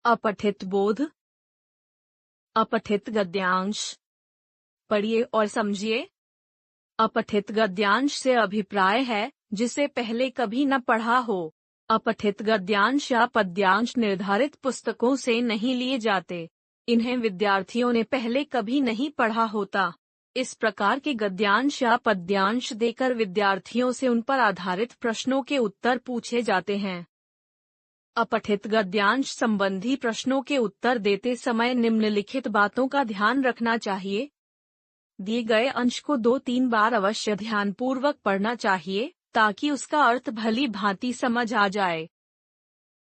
अपठित बोध। अपठित गद्यांश। पढ़िए और समझिए। अपठित गद्यांश से अभिप्राय है जिसे पहले कभी न पढ़ा हो। अपठित गद्यांश या पद्यांश निर्धारित पुस्तकों से नहीं लिए जाते। इन्हें विद्यार्थियों ने पहले कभी नहीं पढ़ा होता। इस प्रकार के गद्यांश या पद्यांश देकर विद्यार्थियों से उन पर आधारित प्रश्नों के उत्तर पूछे जाते हैं। अपठित गद्यांश संबंधी प्रश्नों के उत्तर देते समय निम्नलिखित बातों का ध्यान रखना चाहिए। दिए गए अंश को 2-3 बार अवश्य ध्यानपूर्वक पढ़ना चाहिए ताकि उसका अर्थ भली भांति समझ आ जाए।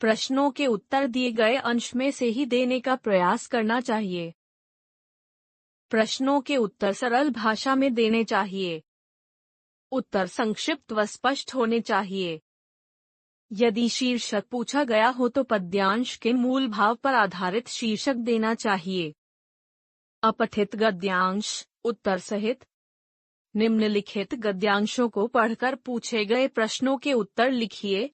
प्रश्नों के उत्तर दिए गए अंश में से ही देने का प्रयास करना चाहिए। प्रश्नों के उत्तर सरल भाषा में देने चाहिए। उत्तर संक्षिप्त व स्पष्ट होने चाहिए। यदि शीर्षक पूछा गया हो तो पद्यांश के मूल भाव पर आधारित शीर्षक देना चाहिए। अपठित गद्यांश उत्तर सहित। निम्नलिखित गद्यांशों को पढ़कर पूछे गए प्रश्नों के उत्तर लिखिए।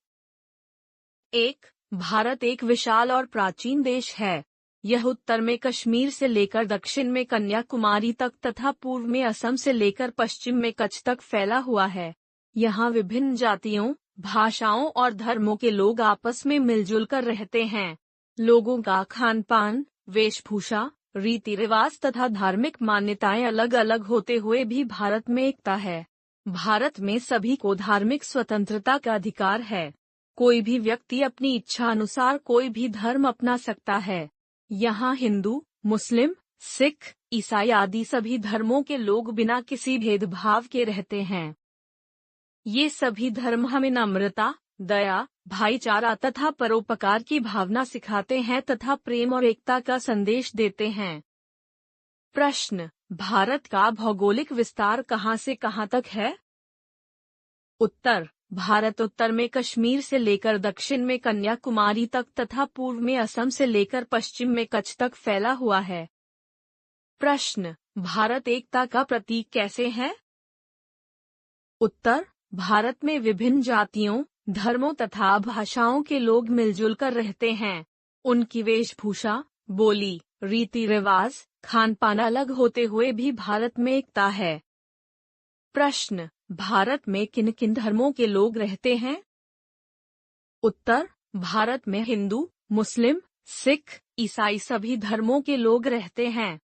1. भारत एक विशाल और प्राचीन देश है। यह उत्तर में कश्मीर से लेकर दक्षिण में कन्याकुमारी तक तथा पूर्व में असम से लेकर पश्चिम में कच्छ तक फैला हुआ है। यहाँ विभिन्न जातियों, भाषाओं और धर्मों के लोग आपस में मिलजुल कर रहते हैं। लोगों का खान पान, वेशभूषा, रीति रिवाज तथा धार्मिक मान्यताएं अलग अलग होते हुए भी भारत में एकता है। भारत में सभी को धार्मिक स्वतंत्रता का अधिकार है। कोई भी व्यक्ति अपनी इच्छा अनुसार कोई भी धर्म अपना सकता है। यहाँ हिंदू, मुस्लिम, सिख, ईसाई आदि सभी धर्मों के लोग बिना किसी भेदभाव के रहते हैं। ये सभी धर्म हमें नम्रता, दया, भाईचारा तथा परोपकार की भावना सिखाते हैं तथा प्रेम और एकता का संदेश देते हैं। प्रश्न: भारत का भौगोलिक विस्तार कहाँ से कहाँ तक है? उत्तर: भारत उत्तर में कश्मीर से लेकर दक्षिण में कन्याकुमारी तक तथा पूर्व में असम से लेकर पश्चिम में कच्छ तक फैला हुआ है। प्रश्न: भारत एकता का प्रतीक कैसे है? उत्तर: भारत में विभिन्न जातियों, धर्मों तथा भाषाओं के लोग मिलजुल कर रहते हैं। उनकी वेशभूषा, बोली, रीति रिवाज, खान पान अलग होते हुए भी भारत में एकता है। प्रश्न: भारत में किन किन धर्मों के लोग रहते हैं? उत्तर: भारत में हिंदू, मुस्लिम, सिख, ईसाई सभी धर्मों के लोग रहते हैं।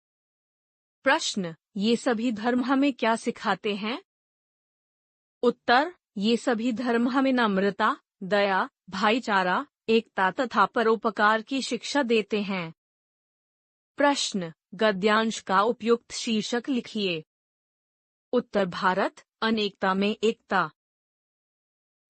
प्रश्न: ये सभी धर्म हमें क्या सिखाते हैं? उत्तर: ये सभी धर्म हमें नम्रता, दया, भाईचारा, एकता तथा परोपकार की शिक्षा देते हैं। प्रश्न: गद्यांश का उपयुक्त शीर्षक लिखिए। उत्तर: भारत अनेकता में एकता।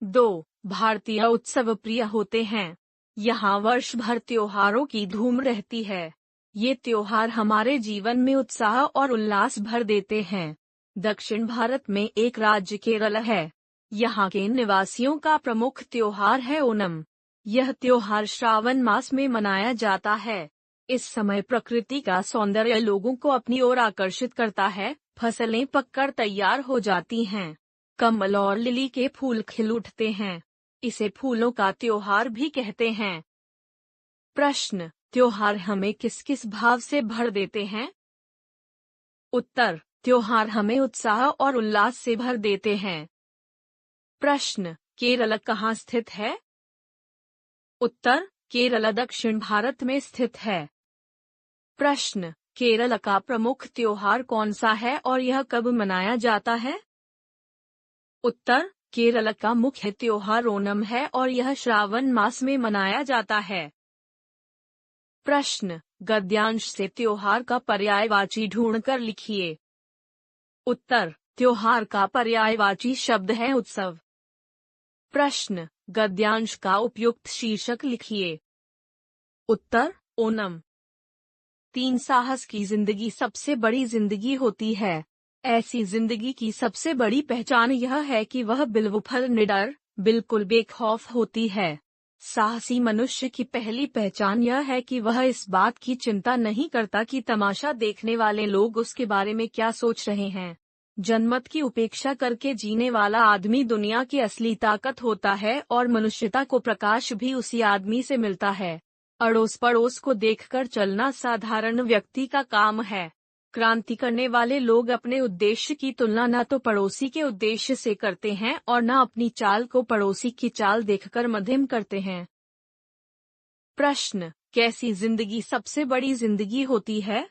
2. भारतीय उत्सव प्रिय होते हैं। यहाँ वर्ष भर त्योहारों की धूम रहती है। ये त्योहार हमारे जीवन में उत्साह और उल्लास भर देते हैं। दक्षिण भारत में एक राज्य केरल है। यहाँ के निवासियों का प्रमुख त्योहार है ओणम। यह त्योहार श्रावण मास में मनाया जाता है। इस समय प्रकृति का सौंदर्य लोगों को अपनी ओर आकर्षित करता है। फसलें पककर तैयार हो जाती हैं। कमल और लिली के फूल खिल उठते हैं। इसे फूलों का त्योहार भी कहते हैं। प्रश्न: त्योहार हमें किस किस भाव से भर देते हैं? उत्तर: त्योहार हमें उत्साह और उल्लास से भर देते हैं। प्रश्न: केरल कहाँ स्थित है? उत्तर: केरल दक्षिण भारत में स्थित है। प्रश्न: केरल का प्रमुख त्योहार कौन सा है और यह कब मनाया जाता है? उत्तर: केरल का मुख्य त्योहार ओणम है और यह श्रावण मास में मनाया जाता है। प्रश्न: गद्यांश से त्योहार का पर्यायवाची ढूंढकर लिखिए। उत्तर: त्योहार का पर्यायवाची शब्द है उत्सव। प्रश्न: गद्यांश का उपयुक्त शीर्षक लिखिए। उत्तर: ओणम। 3. साहस की जिंदगी सबसे बड़ी जिंदगी होती है। ऐसी जिंदगी की सबसे बड़ी पहचान यह है कि वह बिल्कुल निडर, बिल्कुल बेखौफ होती है। साहसी मनुष्य की पहली पहचान यह है कि वह इस बात की चिंता नहीं करता कि तमाशा देखने वाले लोग उसके बारे में क्या सोच रहे हैं। जनमत की उपेक्षा करके जीने वाला आदमी दुनिया की असली ताकत होता है और मनुष्यता को प्रकाश भी उसी आदमी से मिलता है। अड़ोस पड़ोस को देखकर चलना साधारण व्यक्ति का काम है। क्रांति करने वाले लोग अपने उद्देश्य की तुलना न तो पड़ोसी के उद्देश्य से करते हैं और न अपनी चाल को पड़ोसी की चाल देखकर मध्यम करते हैं। प्रश्न, कैसी जिंदगी सबसे बड़ी जिंदगी होती है?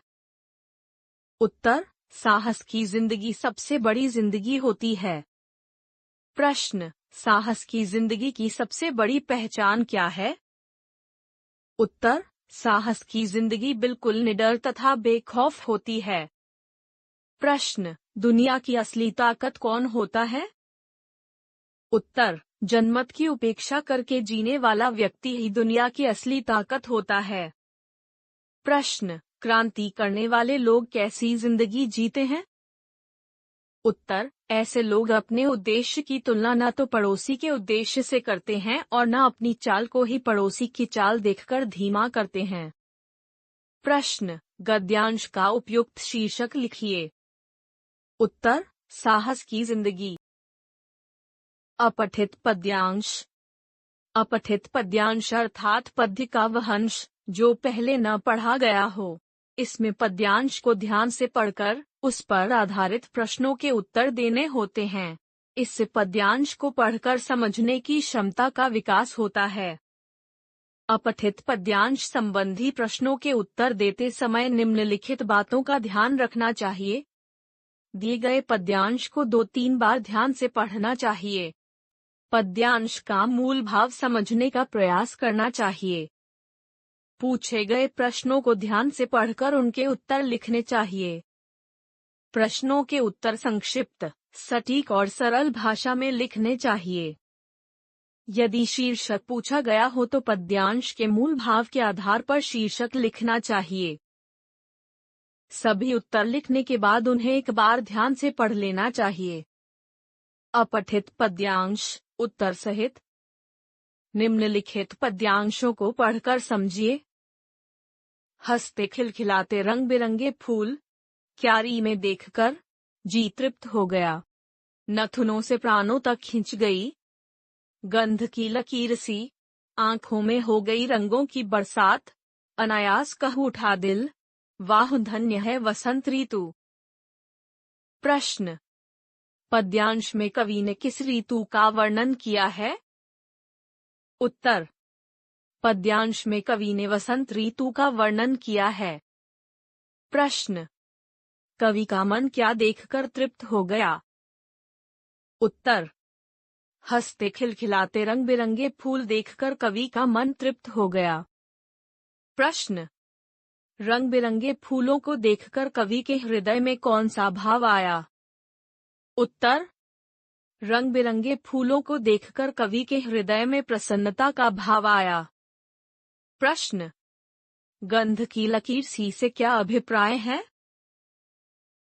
उत्तर, साहस की जिंदगी सबसे बड़ी जिंदगी होती है। प्रश्न, साहस की जिंदगी की सबसे बड़ी पहचान क्या है? उत्तर, साहस की जिंदगी बिल्कुल निडर तथा बेखौफ होती है। प्रश्न, दुनिया की असली ताकत कौन होता है? उत्तर, जनमत की उपेक्षा करके जीने वाला व्यक्ति ही दुनिया की असली ताकत होता है। प्रश्न, क्रांति करने वाले लोग कैसी जिंदगी जीते हैं? उत्तर, ऐसे लोग अपने उद्देश्य की तुलना न तो पड़ोसी के उद्देश्य से करते हैं और न अपनी चाल को ही पड़ोसी की चाल देखकर धीमा करते हैं। प्रश्न, गद्यांश का उपयुक्त शीर्षक लिखिए। उत्तर, साहस की जिंदगी। अपठित पद्यांश। अपठित पद्यांश अर्थात पद्य का वह अंश जो पहले न पढ़ा गया हो। इसमें पद्यांश को ध्यान से पढ़कर उस पर आधारित प्रश्नों के उत्तर देने होते हैं। इससे पद्यांश को पढ़कर समझने की क्षमता का विकास होता है। अपठित पद्यांश संबंधी प्रश्नों के उत्तर देते समय निम्नलिखित बातों का ध्यान रखना चाहिए। दिए गए पद्यांश को 2-3 बार ध्यान से पढ़ना चाहिए। पद्यांश का मूल भाव समझने का प्रयास करना चाहिए। पूछे गए प्रश्नों को ध्यान से पढ़कर उनके उत्तर लिखने चाहिए। प्रश्नों के उत्तर संक्षिप्त, सटीक और सरल भाषा में लिखने चाहिए। यदि शीर्षक पूछा गया हो तो पद्यांश के मूल भाव के आधार पर शीर्षक लिखना चाहिए। सभी उत्तर लिखने के बाद उन्हें एक बार ध्यान से पढ़ लेना चाहिए। अपठित पद्यांश, उत्तर सहित। निम्नलिखित पद्यांशों को पढ़कर समझिए। हंसते खिलखिलाते रंग बिरंगे फूल, क्यारी में देखकर जी तृप्त हो गया। नथुनों से प्राणों तक खिंच गई। गंध की लकीर सी, आंखों में हो गई रंगों की बरसात। अनायास कह उठा दिल, वाह धन्य है वसंत ऋतु। प्रश्न, पद्यांश में कवि ने किस ऋतु का वर्णन किया है? उत्तर, पद्यांश में कवि ने वसंत ऋतु का वर्णन किया है। प्रश्न, कवि का मन क्या देखकर तृप्त हो गया? उत्तर, हंसते खिलखिलाते रंग बिरंगे फूल देखकर कवि का मन तृप्त हो गया। प्रश्न, रंग बिरंगे फूलों को देखकर कवि के हृदय में कौन सा भाव आया? उत्तर, रंग बिरंगे फूलों को देखकर कवि के हृदय में प्रसन्नता का भाव आया। प्रश्न, गंध की लकीर सी से क्या अभिप्राय है?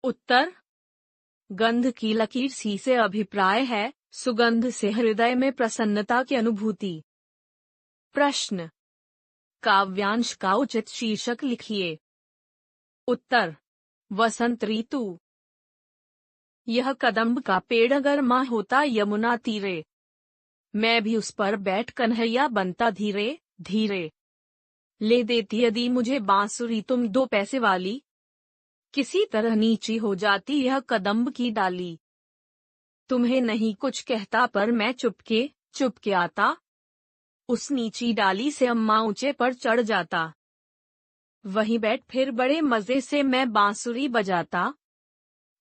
उत्तर, गंध की लकीर सी से अभिप्राय है सुगंध से हृदय में प्रसन्नता की अनुभूति। प्रश्न, काव्यांश का उचित शीर्षक लिखिए। उत्तर, वसंत ऋतु। यह कदम्ब का पेड़ अगर माँ होता यमुना तीरे, मैं भी उस पर बैठ कन्हैया बनता धीरे धीरे। ले देती यदि मुझे बांसुरी तुम 2 पैसे वाली, किसी तरह नीची हो जाती यह कदम्ब की डाली। तुम्हें नहीं कुछ कहता पर मैं चुपके आता, उस नीची डाली से अम्मा ऊंचे पर चढ़ जाता। वहीं बैठ फिर बड़े मजे से मैं बांसुरी बजाता,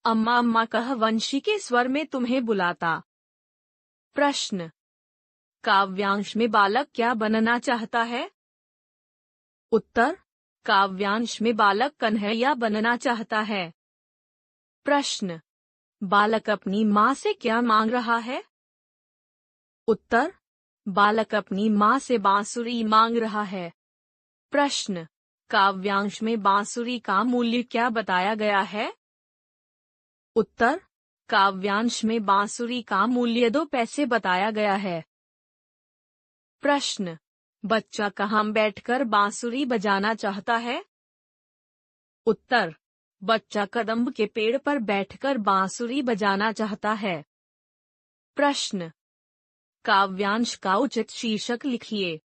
अम्मा अम्मा कह वंशी के स्वर में तुम्हें बुलाता। प्रश्न, काव्यांश में बालक क्या बनना चाहता है? उत्तर, काव्यांश में बालक कन्हैया बनना चाहता है। प्रश्न, बालक अपनी माँ से क्या मांग रहा है? उत्तर, बालक अपनी माँ से बांसुरी मांग रहा है। प्रश्न, काव्यांश में बांसुरी का मूल्य क्या बताया गया है? उत्तर, काव्यांश में बांसुरी का मूल्य 2 पैसे बताया गया है। प्रश्न, बच्चा कहाँ बैठकर बांसुरी बजाना चाहता है? उत्तर, बच्चा कदम्ब के पेड़ पर बैठकर बांसुरी बजाना चाहता है। प्रश्न, काव्यांश का उचित शीर्षक लिखिए।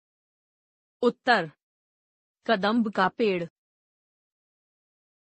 उत्तर, कदम्ब का पेड़।